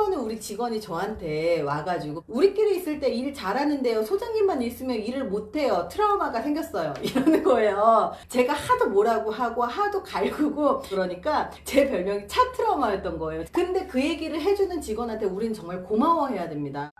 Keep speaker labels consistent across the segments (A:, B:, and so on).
A: 번은 우리 직원이 저한테 와가지고 우리끼리 있을 때 일 잘하는데요, 소장님만 있으면 일을 못해요, 트라우마가 생겼어요, 이러는 거예요. 제가 하도 뭐라고 하고 하도 갈구고 그러니까 제 별명이 차 트라우마였던 거예요. 근데 그 얘기를 해주는 직원한테 우리는 정말 고마워해야 됩니다.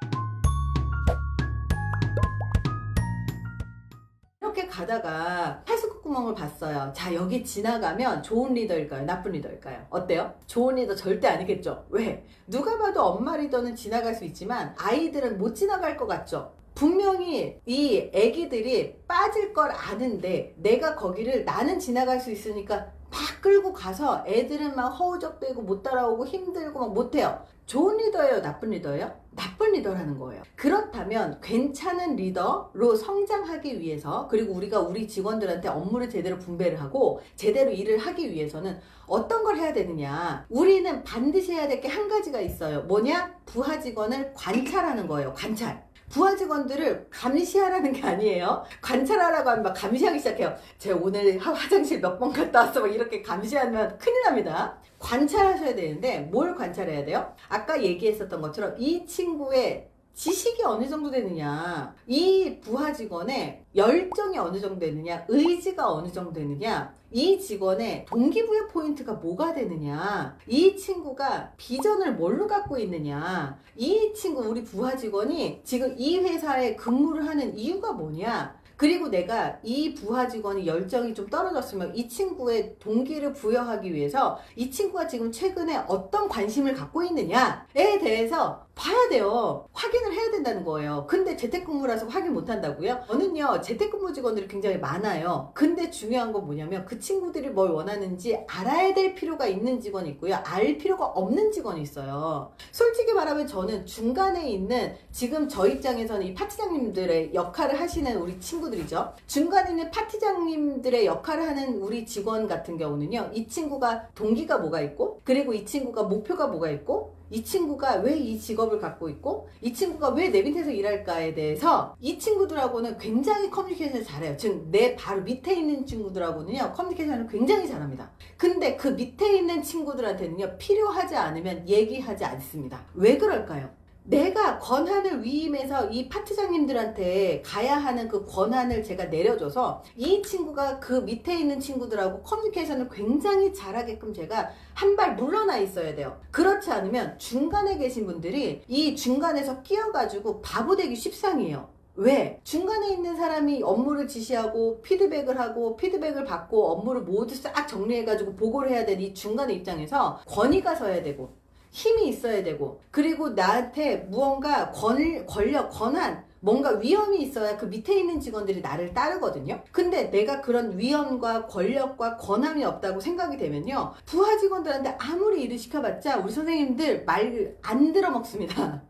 A: 이렇게 가다가 팔굽 구멍을 봤어요. 자, 여기 지나가면 좋은 리더일까요, 나쁜 리더일까요? 어때요? 좋은 리더 절대 아니겠죠. 왜? 누가 봐도 엄마 리더는 지나갈 수 있지만 아이들은 못 지나갈 것 같죠. 분명히 이 애기들이 빠질 걸 아는데 내가 거기를 나는 지나갈 수 있으니까 막 끌고 가서 애들은 막 허우적대고 못 따라오고 힘들고 막 못해요. 좋은 리더예요, 나쁜 리더예요? 나쁜 리더라는 거예요. 그렇다면 괜찮은 리더로 성장하기 위해서, 그리고 우리가 우리 직원들한테 업무를 제대로 분배를 하고 제대로 일을 하기 위해서는 어떤 걸 해야 되느냐, 우리는 반드시 해야 될 게 한 가지가 있어요. 뭐냐? 부하 직원을 관찰하는 거예요. 관찰. 부하 직원들을 감시하라는 게 아니에요. 관찰하라고 하면 막 감시하기 시작해요. 제가 오늘 화장실 몇 번 갔다 왔어, 막 이렇게 감시하면 큰일 납니다. 관찰하셔야 되는데 뭘 관찰해야 돼요? 아까 얘기했었던 것처럼 이 친구의 지식이 어느 정도 되느냐, 이 부하 직원의 열정이 어느 정도 되느냐, 의지가 어느 정도 되느냐, 이 직원의 동기부여 포인트가 뭐가 되느냐, 이 친구가 비전을 뭘로 갖고 있느냐, 이 친구, 우리 부하 직원이 지금 이 회사에 근무를 하는 이유가 뭐냐, 그리고 내가 이 부하 직원이 열정이 좀 떨어졌으면 이 친구의 동기를 부여하기 위해서 이 친구가 지금 최근에 어떤 관심을 갖고 있느냐에 대해서 봐야 돼요. 확인을 해야 된다는 거예요. 근데 재택근무라서 확인 못 한다고요? 저는요, 재택근무 직원들이 굉장히 많아요. 근데 중요한 건 뭐냐면 그 친구들이 뭘 원하는지 알아야 될 필요가 있는 직원이 있고요, 알 필요가 없는 직원이 있어요. 솔직히 말하면 저는 중간에 있는, 지금 저 입장에서는 이 파트장님들의 역할을 하시는 우리 친구들이죠. 중간에 있는 파트장님들의 역할을 하는 우리 직원 같은 경우는요, 이 친구가 동기가 뭐가 있고, 그리고 이 친구가 목표가 뭐가 있고, 이 친구가 왜 이 직업을 갖고 있고, 이 친구가 왜 내 밑에서 일할까에 대해서 이 친구들하고는 굉장히 커뮤니케이션을 잘해요. 즉 내 바로 밑에 있는 친구들하고는요, 커뮤니케이션을 굉장히 잘합니다. 근데 그 밑에 있는 친구들한테는요, 필요하지 않으면 얘기하지 않습니다. 왜 그럴까요? 내가 권한을 위임해서 이 파트장님들한테 가야 하는 그 권한을 제가 내려줘서 이 친구가 그 밑에 있는 친구들하고 커뮤니케이션을 굉장히 잘하게끔 제가 한 발 물러나 있어야 돼요. 그렇지 않으면 중간에 계신 분들이 이 중간에서 끼어가지고 바보 되기 십상이에요. 왜? 중간에 있는 사람이 업무를 지시하고 피드백을 하고 피드백을 받고 업무를 모두 싹 정리해가지고 보고를 해야 되는 이 중간의 입장에서 권위가 서야 되고 힘이 있어야 되고, 그리고 나한테 무언가 권력, 권한, 뭔가 위험이 있어야 그 밑에 있는 직원들이 나를 따르거든요. 근데 내가 그런 위험과 권력과 권한이 없다고 생각이 되면요, 부하 직원들한테 아무리 일을 시켜봤자 우리 선생님들 말 안 들어먹습니다.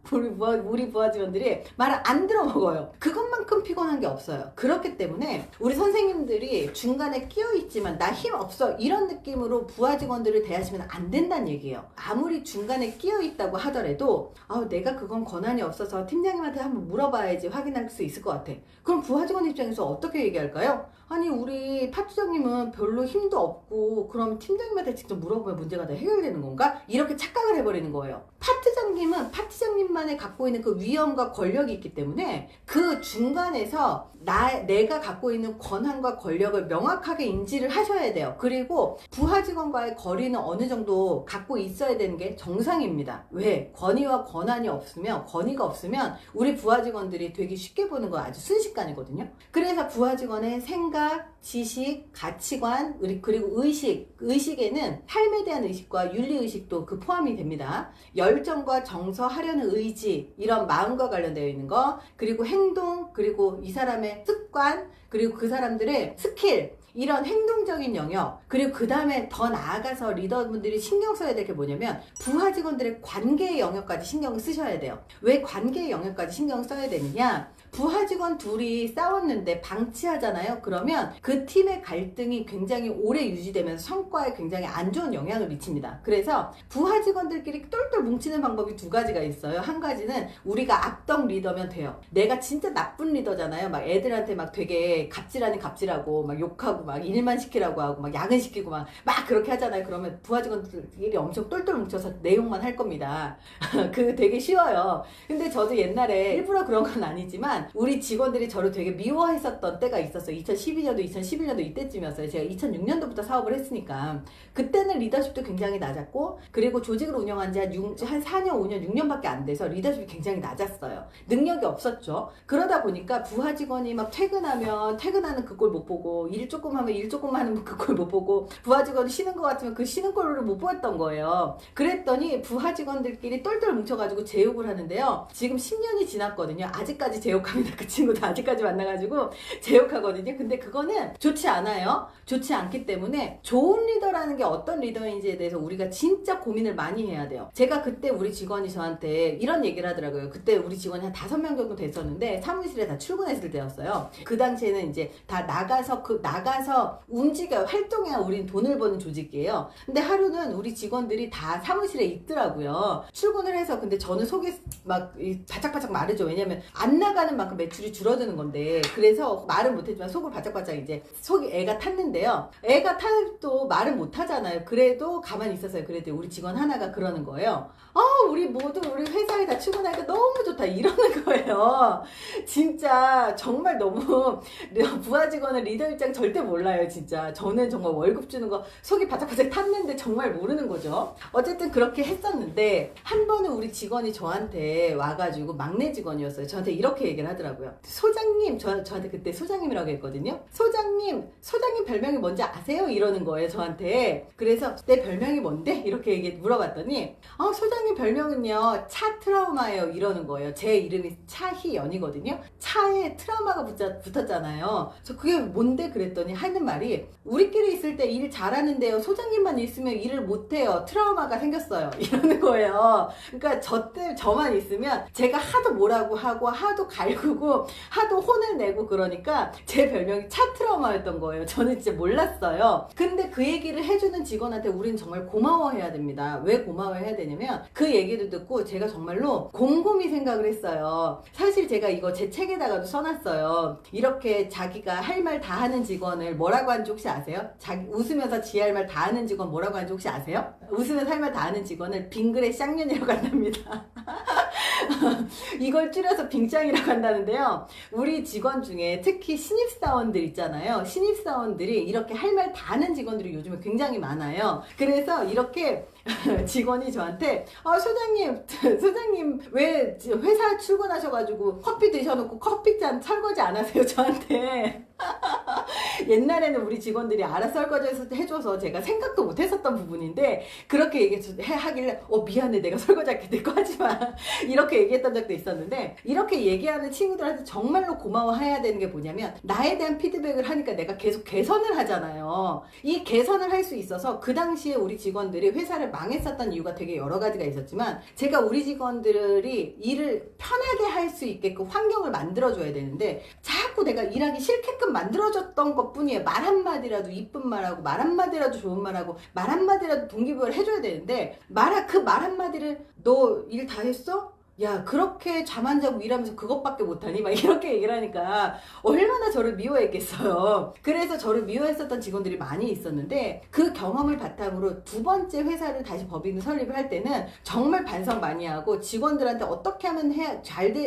A: 우리 부하 직원들이 말을 안 들어먹어요. 그것만큼 피곤한 게 없어요. 그렇기 때문에 우리 선생님들이 중간에 끼어있지만 나 힘 없어, 이런 느낌으로 부하 직원들을 대하시면 안 된다는 얘기예요. 아무리 중간에 끼어있다고 하더라도 내가 그건 권한이 없어서 팀장님한테 한번 물어봐야지 확인할 수 있을 것 같아. 그럼 부하 직원 입장에서 어떻게 얘기할까요? 아니, 우리 파트장님은 별로 힘도 없고 그럼 팀장님한테 직접 물어보면 문제가 다 해결되는 건가? 이렇게 착각을 해버리는 거예요. 파트장님은 파트장님만의 갖고 있는 그 위험과 권력이 있기 때문에 그 중간에서 내가 갖고 있는 권한과 권력을 명확하게 인지를 하셔야 돼요. 그리고 부하 직원과의 거리는 어느 정도 갖고 있어야 되는 게 정상입니다. 왜? 권위와 권한이 없으면, 권위가 없으면 우리 부하 직원들이 되게 쉽게 보는 거 아주 순식간이거든요. 그래서 부하 직원의 생각, 지식, 가치관, 그리고 의식에는 삶에 대한 의식과 윤리의식도 그 포함이 됩니다. 열정과 정서, 하려는 의지, 이런 마음과 관련되어 있는 거, 그리고 행동, 그리고 이 사람의 습관, 그리고 그 사람들의 스킬, 이런 행동적인 영역, 그리고 그 다음에 더 나아가서 리더분들이 신경 써야 될 게 뭐냐면 부하 직원들의 관계의 영역까지 신경을 쓰셔야 돼요. 왜 관계의 영역까지 신경을 써야 되느냐? 부하 직원 둘이 싸웠는데 방치하잖아요. 그러면 그 팀의 갈등이 굉장히 오래 유지되면서 성과에 굉장히 안 좋은 영향을 미칩니다. 그래서 부하 직원들끼리 똘똘 뭉치는 방법이 두 가지가 있어요. 한 가지는 우리가 악덕 리더면 돼요. 내가 진짜 나쁜 리더잖아요. 막 애들한테 막 되게 갑질 아닌 갑질하고 막 욕하고 하고 막 일만 시키라고 하고 막 야근 시키고 막 그렇게 하잖아요. 그러면 부하 직원들끼리 엄청 똘똘 뭉쳐서 내용만 할 겁니다. 그 되게 쉬워요. 근데 저도 옛날에 일부러 그런 건 아니지만 우리 직원들이 저를 되게 미워했었던 때가 있었어요. 2012년도, 2011년도 이때쯤이었어요. 제가 2006년도부터 사업을 했으니까 그때는 리더십도 굉장히 낮았고 그리고 조직을 운영한 지 한 4년, 5년, 6년밖에 안 돼서 리더십이 굉장히 낮았어요. 능력이 없었죠. 그러다 보니까 부하 직원이 막 퇴근하는 그 꼴 못 보고 일 조금 하면 일 조금 하는 그 꼴 못 보고 부하 직원이 쉬는 것 같으면 그 쉬는 꼴을 못 보았던 거예요. 그랬더니 부하 직원들끼리 똘똘 뭉쳐가지고 제욕을 하는데요. 지금 10년이 지났거든요. 아직까지 제욕합니다. 그 친구도 아직까지 만나가지고 제욕하거든요. 근데 그거는 좋지 않아요. 좋지 않기 때문에 좋은 리더라는 게 어떤 리더인지에 대해서 우리가 진짜 고민을 많이 해야 돼요. 제가 그때 우리 직원이 저한테 이런 얘기를 하더라고요. 그때 우리 직원이 한 5명 정도 됐었는데 사무실에 다 출근했을 때였어요. 그 당시에는 이제 다 나가서 움직여요. 활동해야 우린 돈을 버는 조직이에요. 근데 하루는 우리 직원들이 다 사무실에 있더라고요. 출근을 해서 근데 저는 속이 막 바짝바짝 마르죠. 왜냐면 안 나가는 만큼 매출이 줄어드는 건데 그래서 말은 못했지만 속을 바짝바짝 이제 속이 애가 탔는데요. 애가 타도 말은 못하잖아요. 그래도 가만히 있었어요. 그래도 우리 직원 하나가 그러는 거예요. 우리 모두 우리 회사에 다 출근하니까 너무 좋다 이러는 거예요. 진짜 정말 너무 부하 직원은 리더 입장 절대 몰라요. 진짜 저는 정말 월급 주는 거 속이 바짝바짝 탔는데 정말 모르는 거죠. 어쨌든 그렇게 했었는데 한 번은 우리 직원이 저한테 와가지고 막내 직원이었어요. 저한테 이렇게 얘기를 하더라고요. 소장님, 저한테 그때 소장님이라고 했거든요. 소장님 별명이 뭔지 아세요? 이러는 거예요. 저한테. 그래서 내 별명이 뭔데? 이렇게 물어봤더니 소장님 별명은요 차 트라우마예요 이러는 거예요. 제 이름이 차희연이거든요. 차에 트라우마가 붙었잖아요. 저 그게 뭔데? 그랬더니 하는 말이 우리끼리 있을 때 일 잘하는데요. 소장님만 있으면 일을 못해요. 트라우마가 생겼어요. 이러는 거예요. 그러니까 저만 있으면 제가 하도 뭐라고 하고 하도 갈구고 하도 혼을 내고 그러니까 제 별명이 차 트라우마였던 거예요. 저는 진짜 몰랐어요. 근데 그 얘기를 해주는 직원한테 우리는 정말 고마워해야 됩니다. 왜 고마워해야 되냐면 그 얘기를 듣고 제가 정말로 곰곰이 생각을 했어요. 사실 제가 이거 제 책에다가도 써놨어요. 이렇게 자기가 할 말 다 하는 직원을 뭐라고 하는지 혹시 아세요? 웃으면서 지 할 말 다 하는 직원 뭐라고 하는지 혹시 아세요? 웃으면서 할 말 다 하는 직원을 빙그레 쌍년이라고 한답니다. 이걸 줄여서 빙짱이라고 한다는데요. 우리 직원 중에 특히 신입사원들 있잖아요. 신입사원들이 이렇게 할 말 다 하는 직원들이 요즘에 굉장히 많아요. 그래서 이렇게 직원이 저한테 소장님 왜 회사 출근하셔가지고 커피 드셔놓고 커피잔 설거지 안 하세요? 저한테. 옛날에는 우리 직원들이 알아서 설거지 해줘서 제가 생각도 못 했었던 부분인데 그렇게 하길래 미안해 내가 설거지 할게 내 거 하지마 이렇게 얘기했던 적도 있었는데 이렇게 얘기하는 친구들한테 정말로 고마워해야 되는 게 뭐냐면 나에 대한 피드백을 하니까 내가 계속 개선을 하잖아요. 이 개선을 할 수 있어서 그 당시에 우리 직원들이 회사를 망했었던 이유가 되게 여러 가지가 있었지만 제가 우리 직원들이 일을 편하게 할 수 있게끔 환경을 만들어줘야 되는데 자꾸 내가 일하기 싫게끔 만들어줬던 것 뿐이에요. 말 한마디라도 이쁜 말하고 말 한마디라도 좋은 말하고 말 한마디라도 동기부여를 해줘야 되는데 그 말 한마디를 너 일 다 했어? 야 그렇게 잠 안 자고 일하면서 그것밖에 못하니? 막 이렇게 얘기를 하니까 얼마나 저를 미워했겠어요. 그래서 저를 미워했었던 직원들이 많이 있었는데 그 경험을 바탕으로 두 번째 회사를 다시 법인을 설립을 할 때는 정말 반성 많이 하고 직원들한테 어떻게 하면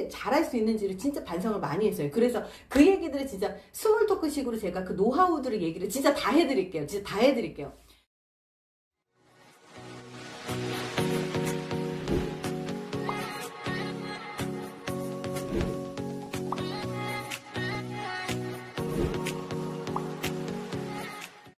A: 잘할 수 있는지를 진짜 반성을 많이 했어요. 그래서 그 얘기들을 진짜 스몰 토크식으로 제가 그 노하우들을 얘기를 진짜 다 해드릴게요. 진짜 다 해드릴게요.